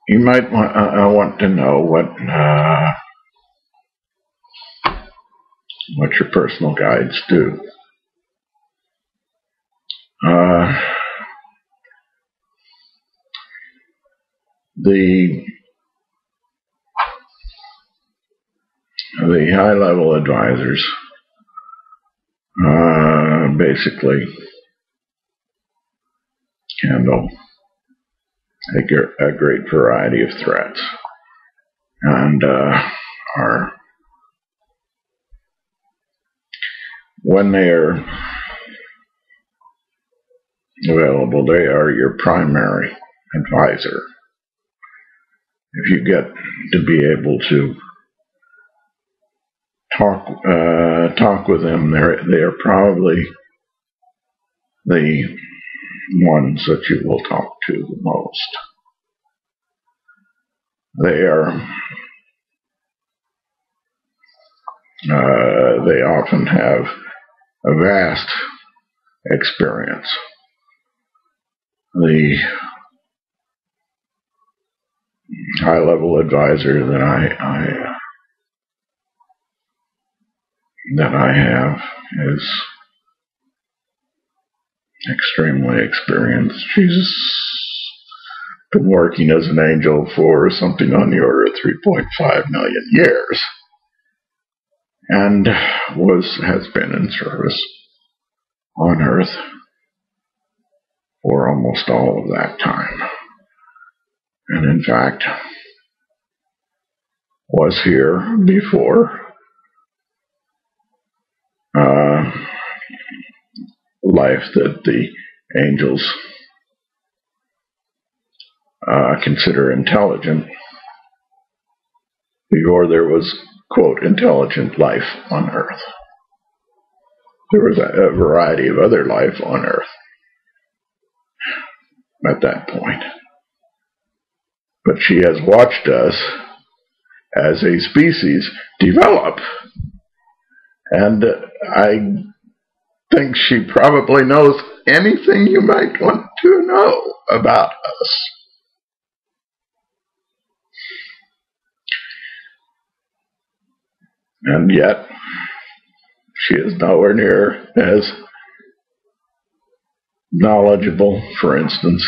you might want to know what your personal guides do. The high-level advisors basically handle a great variety of threats, and are, when they are available, they are your primary advisor. If you get to be able to talk with them, they are probably the ones that you will talk to the most. They often have a vast experience. The high-level advisor that I have is extremely experienced. She's been working as an angel for something on the order of 3.5 million years, and has been in service on Earth for almost all of that time. And in fact, was here before life that the angels consider intelligent, before there was, quote, intelligent life on Earth. There was a variety of other life on Earth at that point. But she has watched us as a species develop, and I think she probably knows anything you might want to know about us. And yet, she is nowhere near as knowledgeable, for instance,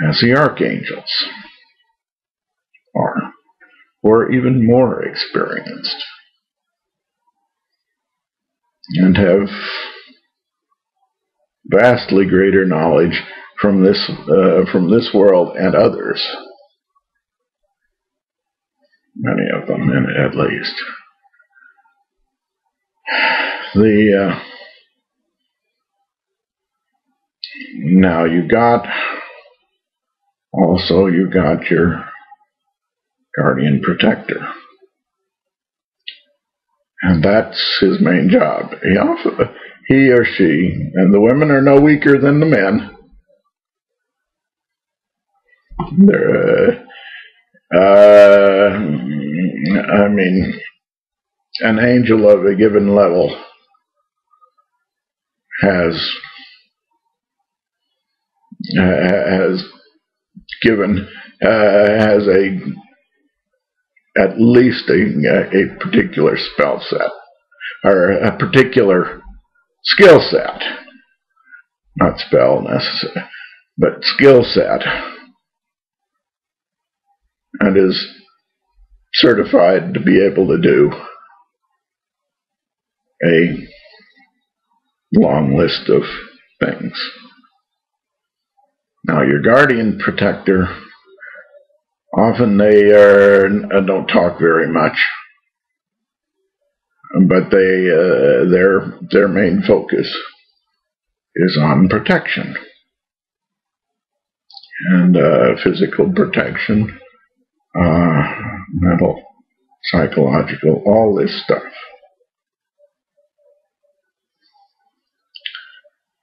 as the archangels are, or even more experienced, and have vastly greater knowledge from this world and others. Many of them, at least. Now you got your guardian protector, and that's his main job. He or she, and the women are no weaker than the men. An angel of a given level has at least a particular spell set, or a particular skill set, not spell necessarily, but skill set, and is certified to be able to do a long list of things. Now, your guardian protector, often they don't talk very much, but their main focus is on protection, and physical protection, mental, psychological, all this stuff.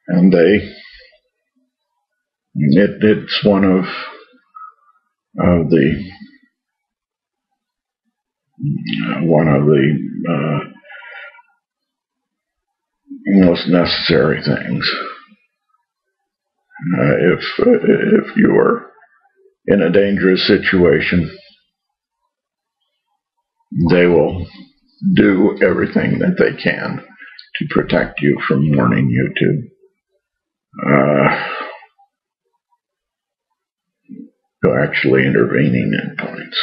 And it's one of the most necessary things. If you are in a dangerous situation, they will do everything that they can to protect you from warning you to actually intervening in points.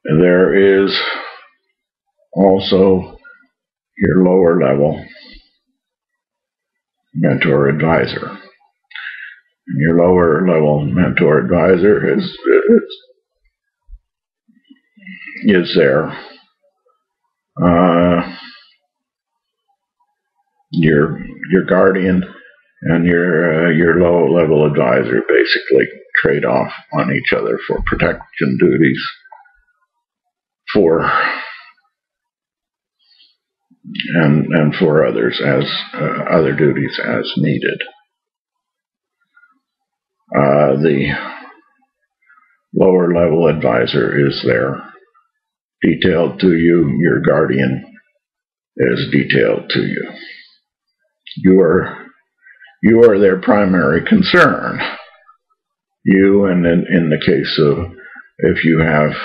There is also your lower level mentor advisor. And your lower level mentor advisor is there. Your guardian and your low level advisor basically trade off on each other for protection duties, and for others as other duties as needed. The lower level advisor is there, detailed to you. Your guardian is detailed to you. You are their primary concern. You, and in the case of if you have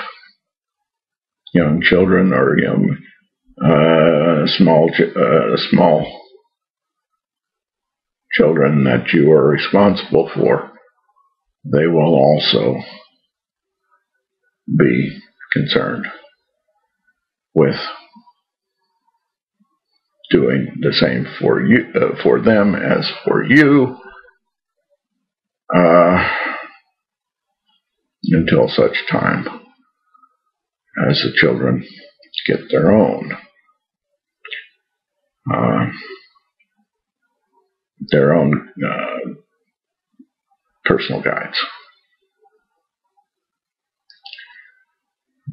young children or young small children that you are responsible for, they will also be concerned with doing the same for you, for them as for you, until such time as the children get their own personal guides.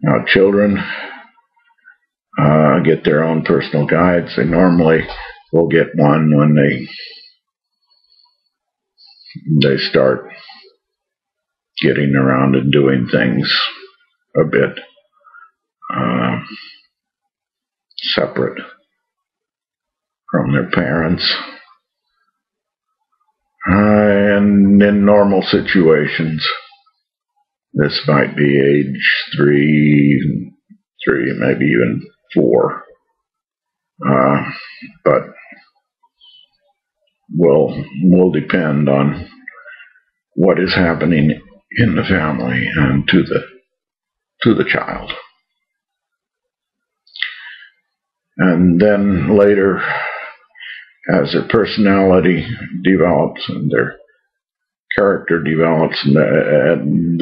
Now, children get their own personal guides. They normally will get one when they start getting around and doing things a bit separate from their parents. And in normal situations, this might be age 3, maybe even 4. But will depend on what is happening in the family and to the child. And then later, as their personality develops and their character develops, and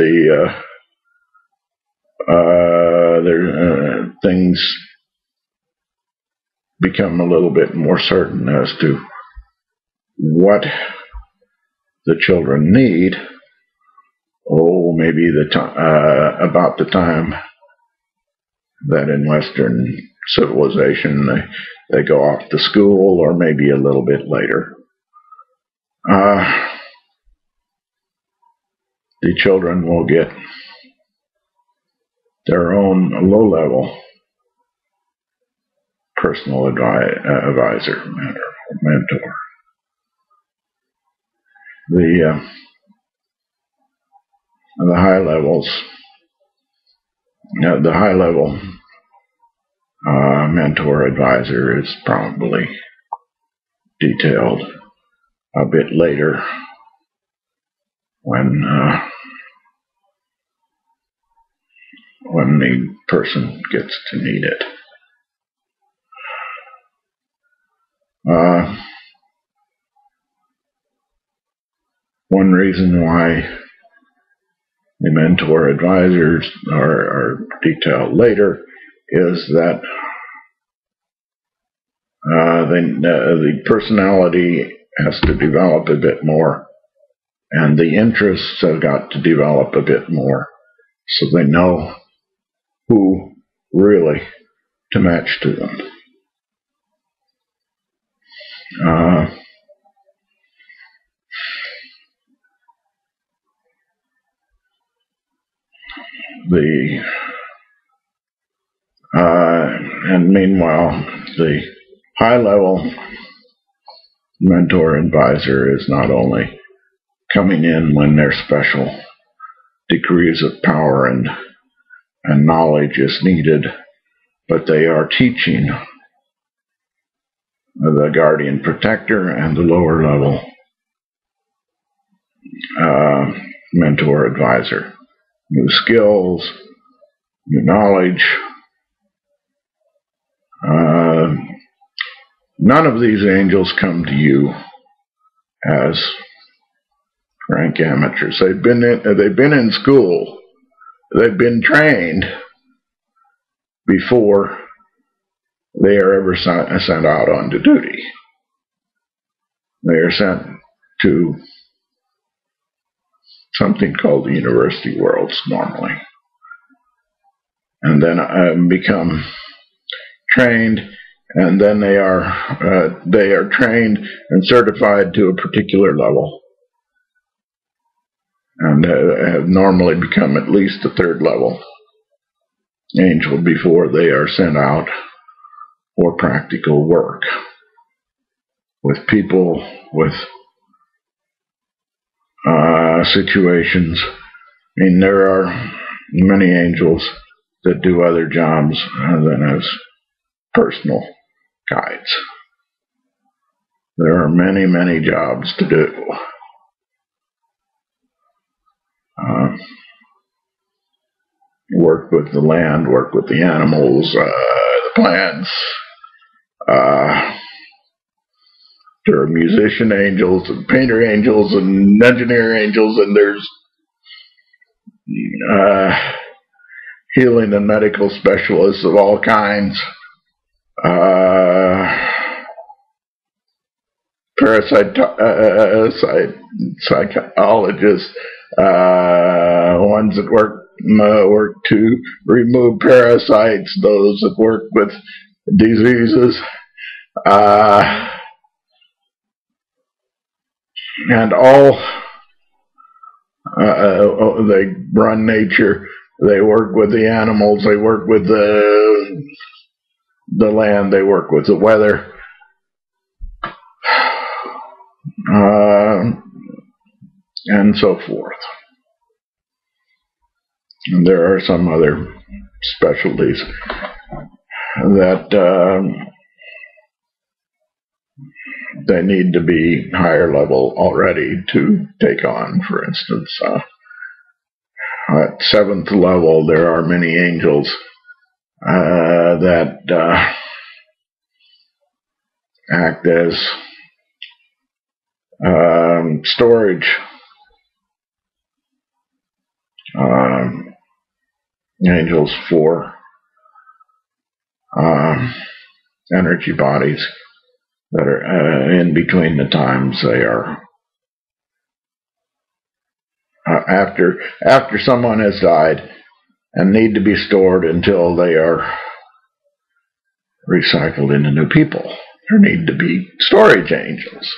things become a little bit more certain as to what the children need. Maybe about the time that in Western civilization they go off to school, or maybe a little bit later. The children will get their own low-level personal advisor, mentor. The high levels, the high-level mentor advisor is probably detailed a bit later when the person gets to need it. One reason why the mentor advisors are detailed later is that the personality has to develop a bit more, and the interests have got to develop a bit more, so they know who really to match to them. And meanwhile, the high-level mentor advisor is not only coming in when their special degrees of power and knowledge is needed, but they are teaching the guardian protector and the lower level mentor advisor new skills, new knowledge. None of these angels come to you as rank amateurs. They've been in school. They've been trained before they are ever sent out onto duty. They are sent to something called the university worlds normally, and then become trained, and then they are trained and certified to a particular level, and have normally become at least a third level angel before they are sent out for practical work with people, with situations. I mean, there are many angels that do other jobs than as personal guides. There are many, many jobs to do. Work with the land, work with the animals, the plants. There are musician angels and painter angels and engineer angels, and there's healing and medical specialists of all kinds. Psychologists, ones that work to remove parasites, those that work with diseases, and all they run nature. They work with the animals. They work with the land. They work with the weather. And so forth. And there are some other specialties that they need to be higher level already to take on. For instance, at 7th level, there are many angels that act as storage angels for energy bodies that are in between the times they are after someone has died and need to be stored until they are recycled into new people. There need to be storage angels.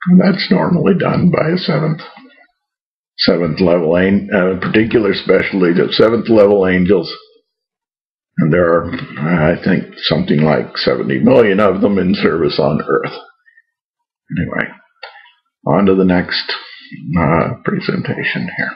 And that's normally done by a seventh level, particular specialty of 7th level angels. And there are, I think, something like 70 million of them in service on Earth. Anyway, on to the next presentation here.